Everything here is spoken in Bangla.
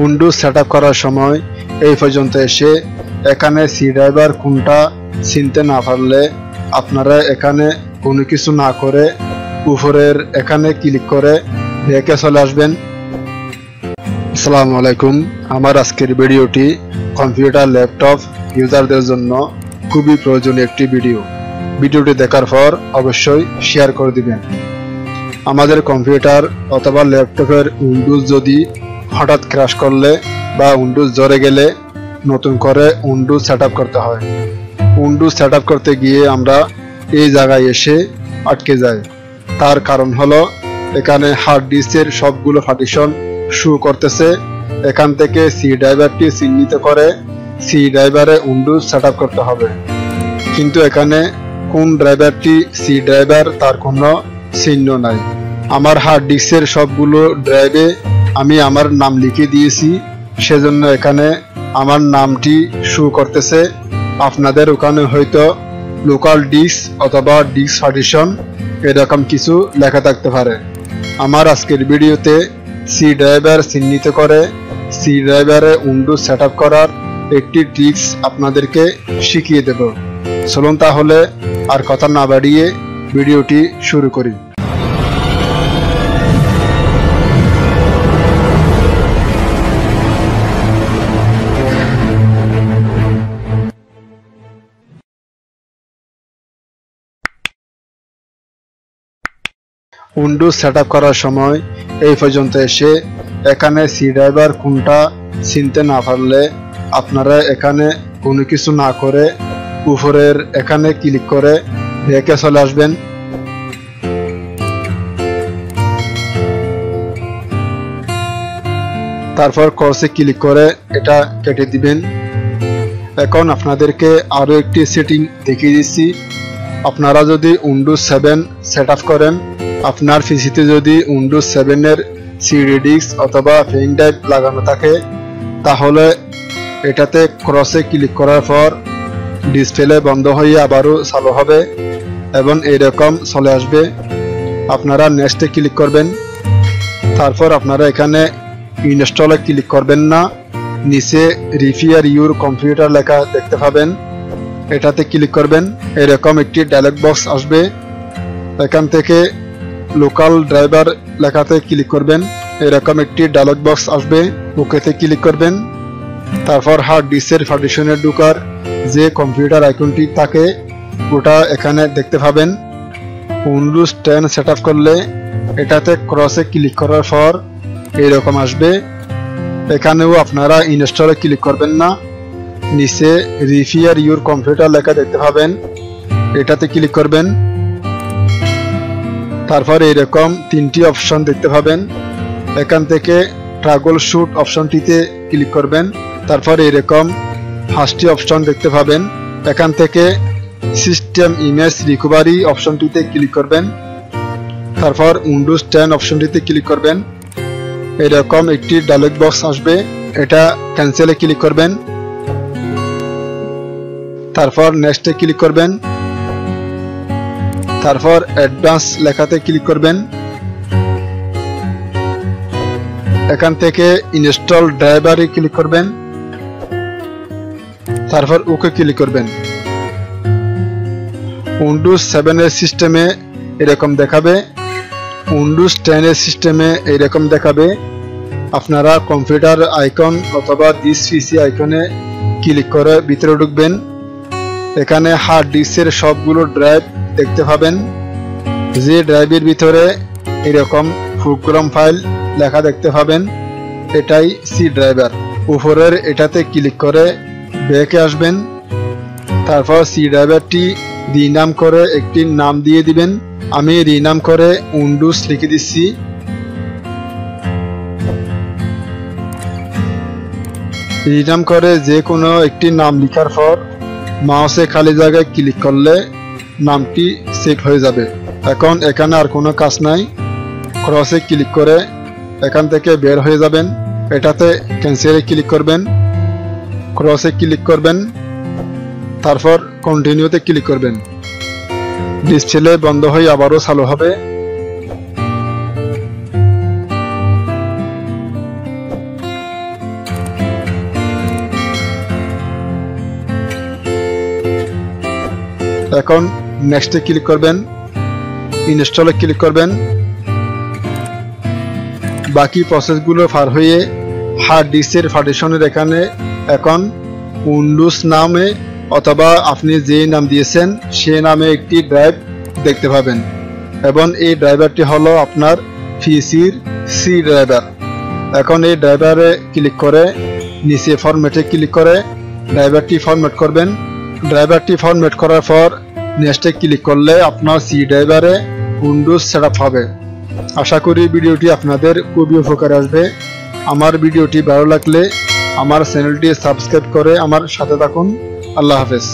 উইন্ডোজ সেটআপ করার সময় এই পর্যন্ত এসে এখানে সি ড্রাইভার কোনটা চিনতে না পারলে আপনারা এখানে কোনো কিছু না করে উপরের এখানে ক্লিক করে ব্যাকে চলে আসবেন। আসসালামু আলাইকুম। আমার আজকের ভিডিওটি কম্পিউটার ল্যাপটপ ইউজারদের জন্য খুবই প্রয়োজনীয় একটি ভিডিওটি দেখার পর অবশ্যই শেয়ার করে দিবেন। আমাদের কম্পিউটার অথবা ল্যাপটপের উইন্ডোজ যদি হঠাৎ ক্র্যাশ করলে বা উইন্ডোজ জ্বরে গেলে নতুন করে উইন্ডোজ সেটআপ করতে হয়। উইন্ডোজ সেটআপ করতে গিয়ে আমরা এই জায়গায় এসে আটকে যাই। তার কারণ হলো এখানে হার্ড ডিস্কের সবগুলো পার্টিশন শো করতেছে। এখান থেকে সি ড্রাইভারটি চিহ্নিত করে সি ড্রাইভারে উইন্ডোজ সেটআপ করতে হবে, কিন্তু এখানে কোন ড্রাইভারটি সি ড্রাইভার তার কোনো চিহ্ন নাই। আমার হার্ড ডিস্কের সবগুলো ড্রাইভে আমি আমার নাম লিখে দিয়েছি, সেজন্য এখানে আমার নামটি শো করতেছে। আপনাদের ওখানে হয়তো লোকাল ডিস্ক অথবা ডিস্ক পার্টিশন এরকম কিছু লেখা থাকতে পারে। আমার আজকের ভিডিওতে সি ড্রাইভার চিহ্নিত করে সি ড্রাইভারে উইন্ডোজ সেটআপ করার একটি ট্রিক্স আপনাদেরকে শিখিয়ে দেব। চলুন তাহলে আর কথা না বাড়িয়ে ভিডিওটি শুরু করি। উইন্ডোজ সেটআপ করার সময় এই পর্যন্ত এসে এখানে সি ড্রাইভার কোনটা চিনতে না পারলে আপনারা এখানে কোনো কিছু না করে উপরের এখানে ক্লিক করে ব্যাকে চলে আসবেন। তারপর ক্রসে ক্লিক করে এটা কেটে দিবেন। এখন আপনাদেরকে আরো একটি সেটিং দেখিয়ে দিচ্ছি। আপনারা যদি উইন্ডোজ 7 সেটআপ করেন, আপনার পিসিতে যদি উইন্ডোজ 7 এর সিডি ডিস্ক অথবা পেন ড্রাইভ লাগানো থাকে, তাহলে এটাতে ক্রসে ক্লিক করার পর ডিসপ্লে বন্ধ হয়ে আবারও চালু হবে এবং এরকম চলে আসবে। আপনারা নেক্সটে ক্লিক করবেন। তারপর আপনারা এখানে ইনস্টলে ক্লিক করবেন না, নিচে রিপেয়ার ইউর কম্পিউটার লেখা দেখতে পাবেন, এটাতে ক্লিক করবেন। এরকম একটি ডায়লগ বক্স আসবে। এখান থেকে লোকাল ড্রাইভার লেখাতে ক্লিক করবেন। এরকম একটি ডায়লগ বক্স আসবে, ওকেতে ক্লিক করবেন। তারপর হার্ড ডিস্কের পার্টিশনে ঢোকার যে কম্পিউটার আইকনটি থাকে ওটা এখানে দেখতে পাবেন। উইন্ডোজ 10 সেটআপ করলে এটাতে ক্রসে ক্লিক করার পর এরকম আসবে। এখানেও আপনারা ইনস্টলে ক্লিক করবেন না, নিচে রিপেয়ার ইউর কম্পিউটার লেখা দেখতে পাবেন, এটাতে ক্লিক করবেন। তারপর এরকম তিনটি অপশন দেখতে পাবেন। এখান থেকে ট্রাগল শুট অপশনটিতে ক্লিক করবেন। তারপর এরকম 5টি অপশন দেখতে পাবেন। এখান থেকে সিস্টেম ইমেজ রিকভারি অপশনটিতে ক্লিক করবেন। তারপর উইন্ডোজ 10 অপশনটিতে ক্লিক করবেন। এরকম একটি ডায়লগ বক্স আসবে, এটা ক্যান্সেলে ক্লিক করবেন। তারপর নেক্সটে ক্লিক করবেন। তারপর অ্যাডভান্স লেখাতে ক্লিক করবেন। এখান থেকে ইনস্টল ড্রাইভারে ক্লিক করবেন। তারপর ওকে ক্লিক করবেন। উইন্ডোজ 7 এর সিস্টেমে এরকম দেখাবে, উইন্ডোজ 10 এর সিস্টেমে এরকম দেখাবে। আপনারা কম্পিউটার আইকন অথবা দিস পিসি আইকনে ক্লিক করে ভিতরে ঢুকবেন। এখানে হার্ড ডিস্কের সবগুলো ড্রাইভ দেখতে পাবেন। যে ড্রাইভের ভিতরে এরকম প্রোগ্রাম ফাইল লেখা দেখতে পাবেন, এটাই সি ড্রাইভার। উপরের এটাতে ক্লিক করে ব্যাকে আসবেন। তারপর সি ড্রাইভারটি রিনাম করে একটি নাম দিয়ে দিবেন। আমি রিনাম করে উইন্ডোজ লিখে দিচ্ছি। রিনাম করে যে কোনো একটি নাম লেখার পর মাউসে খালি জায়গায় ক্লিক করলে নামটি সেভ হয়ে যাবে। এখন এখানে আর কোনো কাজ নাই, ক্রসে ক্লিক করে এখান থেকে বের হয়ে যাবেন। এটাতে ক্যান্সেলে ক্লিক করবেন, ক্রসে ক্লিক করবেন, তারপর কন্টিনিউতে ক্লিক করবেন। ডিসপ্লে বন্ধ হয়ে আবারও চালু হবে। এখন নেক্সটে ক্লিক করবেন, ইনস্টলে ক্লিক করবেন। বাকি প্রসেসগুলো পার হয়ে হার্ড ডিস্কের পার্টিশনের এখানে এখন উইন্ডোজ নামে অথবা আপনি যে নাম দিয়েছেন সে নামে একটি ড্রাইভ দেখতে পাবেন এবং এই ড্রাইভারটি হলো আপনার পিসির সি ড্রাইভার। এখন এই ড্রাইভারে ক্লিক করে নিচে ফরম্যাটে ক্লিক করে ড্রাইভারটি ফরম্যাট করবেন। ড্রাইভারটি ফরম্যাট করার পর নেক্সটে ক্লিক করলে আপনার সি ড্রাইভারে উইন্ডোজ সেটআপ হবে। আশা করি ভিডিওটি আপনাদের খুবই উপকারে আসবে। আমার ভিডিওটি ভালো লাগলে আমার চ্যানেলটি সাবস্ক্রাইব করে আমার সাথে থাকুন। আল্লাহ হাফেজ।